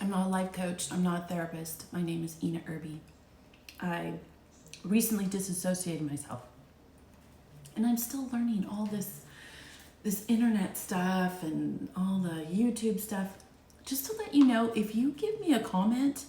I'm not a life coach. I'm not a therapist. My name is Ina Irby. I recently disassociated myself. And I'm still learning all this internet stuff and all the YouTube stuff. Just to let you know, if you give me a comment,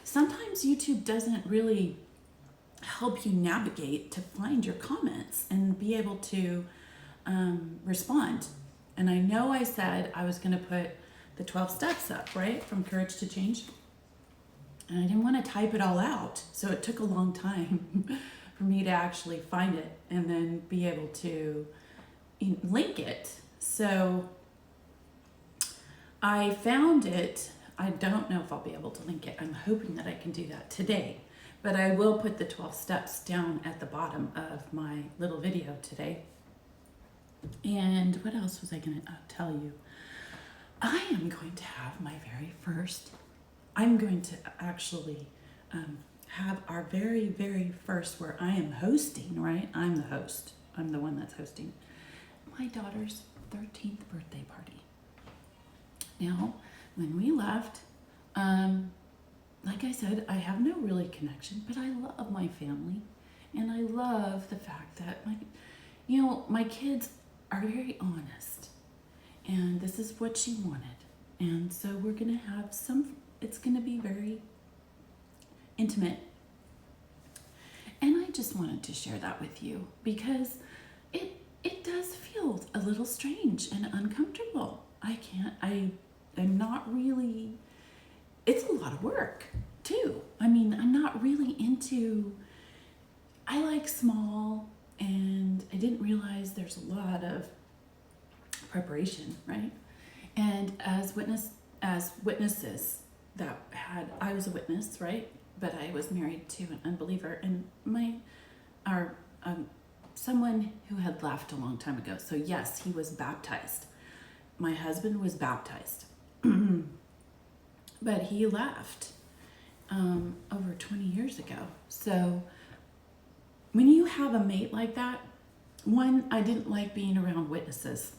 sometimes YouTube doesn't really help you navigate to find your comments and be able to respond. And I know I said I was going to put the 12 steps up, right? From courage to change. And I didn't want to type it all out. So it took a long time for me to actually find it and then be able to link it. So I found it. I don't know if I'll be able to link it. I'm hoping that I can do that today. But I will put the 12 steps down at the bottom of my little video today. And what else was I going to tell you? I am going to have my very first, I'm going to actually have our very, very first, where I am hosting, right? I'm the host. I'm the one that's hosting my daughter's 13th birthday party. Now, when we left, like I said, I have no really connection, but I love my family. And I love the fact that my kids are very honest. And this is what she wanted. And so we're going to have it's going to be very intimate. And I just wanted to share that with you because it does feel a little strange and uncomfortable. I'm not really, it's a lot of work too. I mean, I'm not really I like small, and I didn't realize there's a lot of preparation, right? And as witnesses I was a witness, right? But I was married to an unbeliever, and someone who had left a long time ago. So yes, he was baptized. My husband was baptized, but he left over 20 years ago. So when you have a mate like that, I didn't like being around witnesses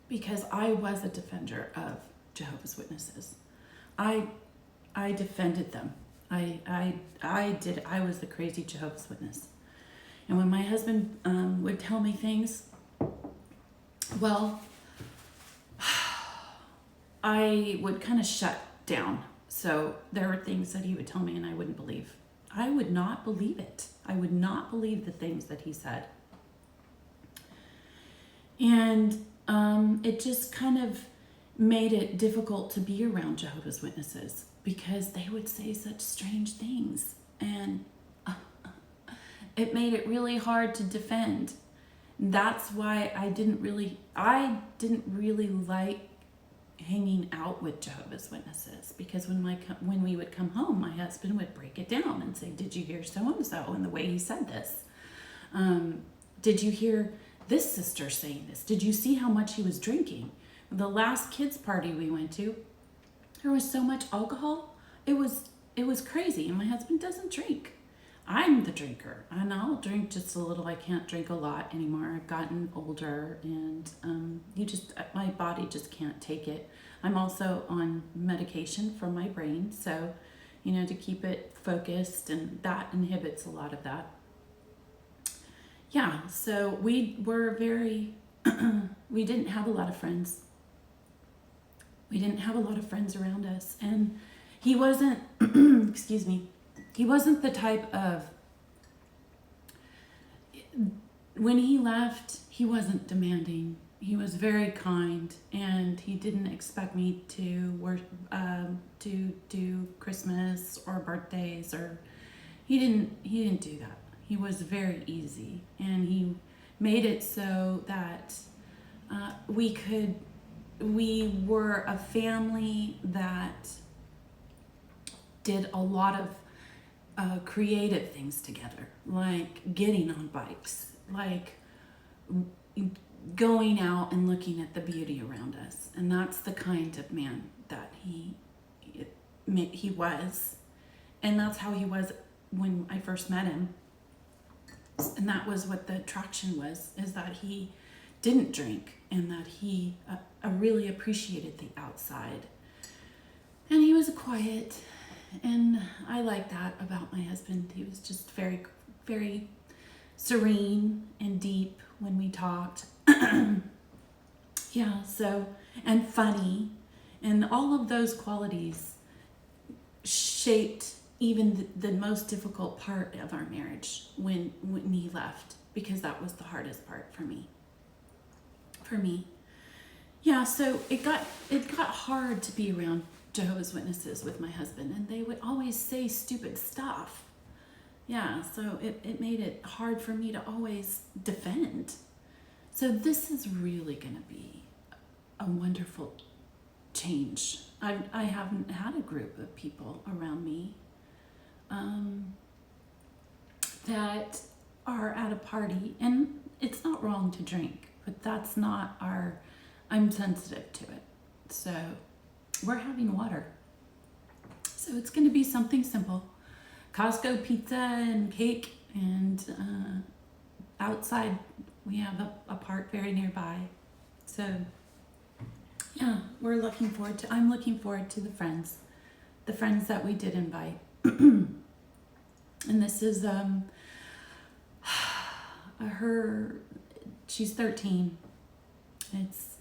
because I was a defender of Jehovah's Witnesses. I defended them. I was the crazy Jehovah's Witness. And when my husband would tell me things, well, I would kind of shut down. So there were things that he would tell me and I wouldn't believe. I would not believe it. I would not believe the things that he said. And it just kind of made it difficult to be around Jehovah's Witnesses because they would say such strange things. And it made it really hard to defend. That's why I didn't really like hanging out with Jehovah's Witnesses, because when we would come home, my husband would break it down and say, did you hear so-and-so and the way he said this? Did you hear this sister saying this? Did you see how much he was drinking? The last kids party we went to, there was so much alcohol. It was crazy. And my husband doesn't drink. I'm the drinker, and I'll drink just a little. I can't drink a lot anymore. I've gotten older, and my body just can't take it. I'm also on medication for my brain, so to keep it focused, and that inhibits a lot of that. Yeah, so we were we didn't have a lot of friends. We didn't have a lot of friends around us, and he wasn't, excuse me, he wasn't the type of, when he left, he wasn't demanding. He was very kind, and he didn't expect me to do Christmas or birthdays, or he didn't do that. He was very easy, and he made it so that we were a family that did a lot of creative things together, like getting on bikes, like going out and looking at the beauty around us. And that's the kind of man that he was. And that's how he was when I first met him. And that was what the attraction was, is that he didn't drink, and that he I really appreciated the outside. And he was quiet, and I like that about my husband. He was just very, very serene and deep when we talked. Yeah, so, and funny, and all of those qualities shaped even the most difficult part of our marriage when he left, because that was the hardest part for me. Yeah, so it got hard to be around Jehovah's Witnesses with my husband, and they would always say stupid stuff. Yeah, so it made it hard for me to always defend. So this is really going to be a wonderful change. I haven't had a group of people around me that are at a party, and it's not wrong to drink, but that's not I'm sensitive to it. So we're having water. So it's going to be something simple. Costco pizza and cake, and outside we have a park very nearby. So yeah, I'm looking forward to the friends that we did invite. And this is she's 13. It's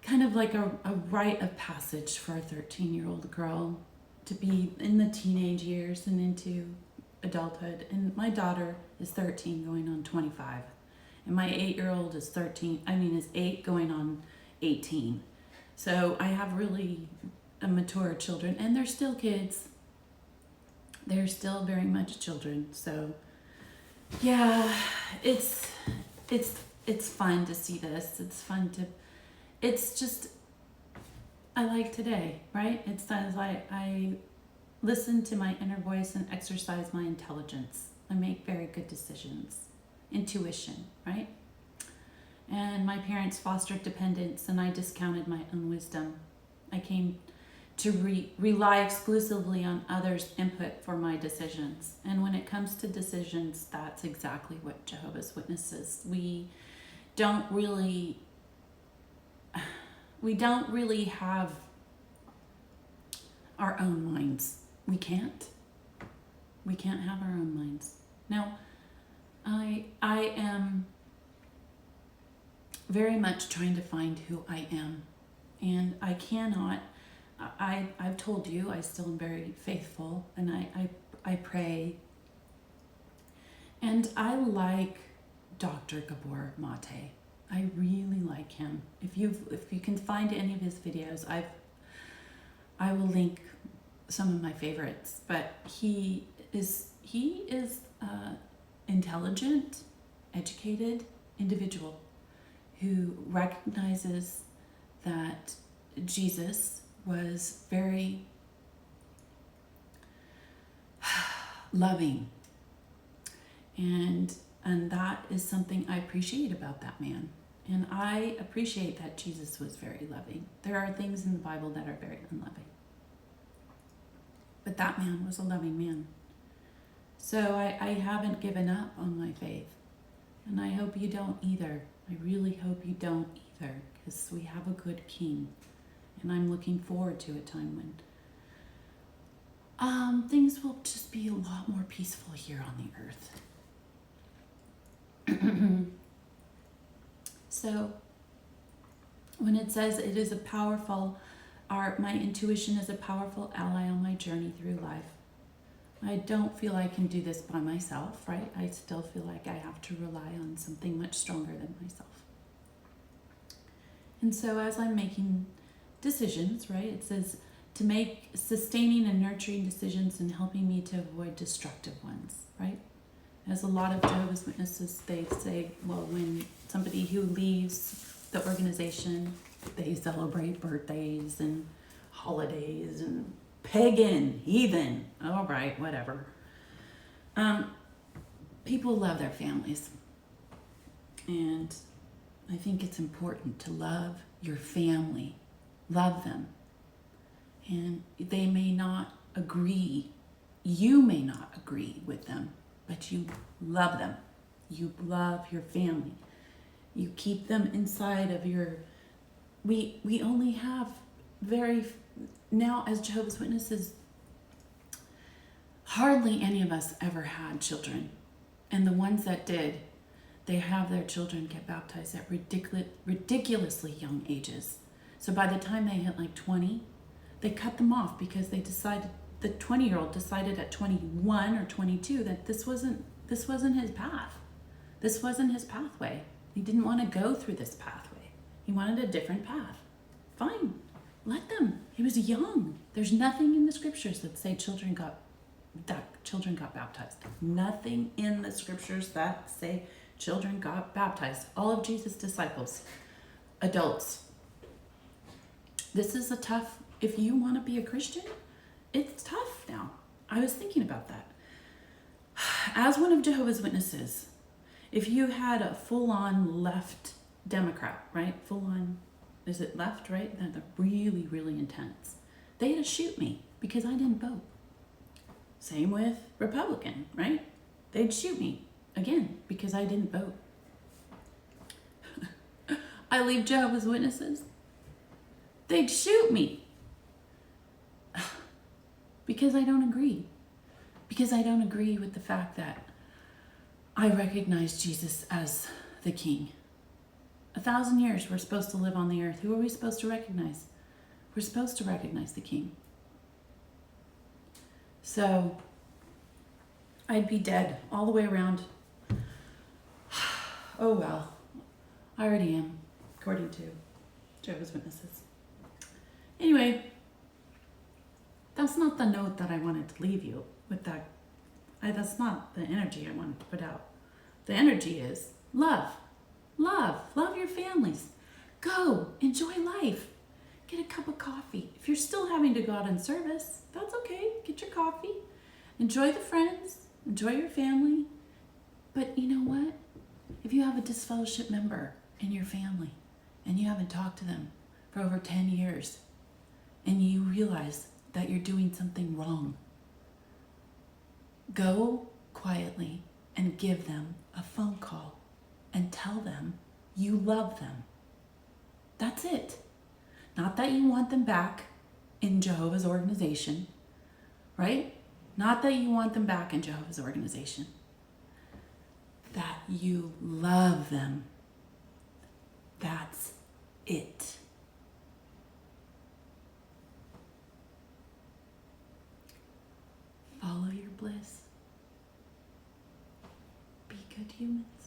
kind of like a rite of passage for a 13-year-old girl to be in the teenage years and into adulthood. And my daughter is 13 going on 25. And my 8-year-old is 8 going on 18. So I have really mature children, and they're still kids. They're still very much children. So yeah, it's fun to see this. It's just, I like today, right? It's as I listen to my inner voice and exercise my intelligence. I make very good decisions. Intuition, right? And my parents fostered dependence, and I discounted my own wisdom. I came to rely exclusively on others' input for my decisions. And when it comes to decisions, that's exactly what Jehovah's Witnesses, we don't really have our own minds. We can't have our own minds. Now, I am very much trying to find who I am, and I cannot. I've told you I still am very faithful, and I pray, and I like Dr. Gabor Mate. I really like him. If you can find any of his videos, I will link some of my favorites. But he is intelligent, educated individual who recognizes that Jesus was very loving, and that is something I appreciate about that man. And I appreciate that Jesus was very loving. There are things in the Bible that are very unloving, but that man was a loving man. So I haven't given up on my faith, and I hope you don't either. I really hope you don't either, because we have a good king, and I'm looking forward to a time when things will just be a lot more peaceful here on the earth. So when it says it is a powerful, my intuition is a powerful ally on my journey through life. I don't feel I can do this by myself, right? I still feel like I have to rely on something much stronger than myself. And so as I'm making decisions, right, it says to make sustaining and nurturing decisions and helping me to avoid destructive ones, right? As a lot of Jehovah's Witnesses, they say, well, when somebody who leaves the organization, they celebrate birthdays and holidays and Pagan, Heathen, all right, whatever. People love their families. And I think it's important to love your family. Love them. And they may not agree. You may not agree with them, but you love them. You love your family. You keep them inside of your we only have now as Jehovah's Witnesses, hardly any of us ever had children. And the ones that did, they have their children get baptized at ridiculously young ages. So by the time they hit like 20, they cut them off because they decided, the 20-year-old decided at 21 or 22 that this wasn't his path. This wasn't his pathway. He didn't want to go through this pathway. He wanted a different path. Fine, let them. He was young. There's nothing in the scriptures that say children got baptized. Nothing in the scriptures that say children got baptized. All of Jesus' disciples, adults. This is a tough, if you want to be a Christian, it's tough now. I was thinking about that. As one of Jehovah's Witnesses, if you had a full-on left Democrat, right? Full-on, is it left, right? They're really, really intense. They'd have shoot me because I didn't vote. Same with Republican, right? They'd shoot me again because I didn't vote. I leave Jehovah's Witnesses. They'd shoot me because I don't agree. Because I don't agree with the fact that I recognize Jesus as the King. 1,000 years we're supposed to live on the earth. Who are we supposed to recognize? We're supposed to recognize the King. So I'd be dead all the way around. Oh well, I already am, according to Jehovah's Witnesses. Anyway, that's not the note that I wanted to leave you with that. That's not the energy I wanted to put out. The energy is love. Love your families. Go, enjoy life. Get a cup of coffee. If you're still having to go out in service, that's okay. Get your coffee. Enjoy the friends. Enjoy your family. But you know what? If you have a disfellowship member in your family and you haven't talked to them for over 10 years and you realize that you're doing something wrong, go quietly and give them a phone call and tell them you love them. That's it. Not that you want them back in Jehovah's organization, right? Not that you want them back in Jehovah's organization. That you love them. That's it. Follow your bliss. Be good humans.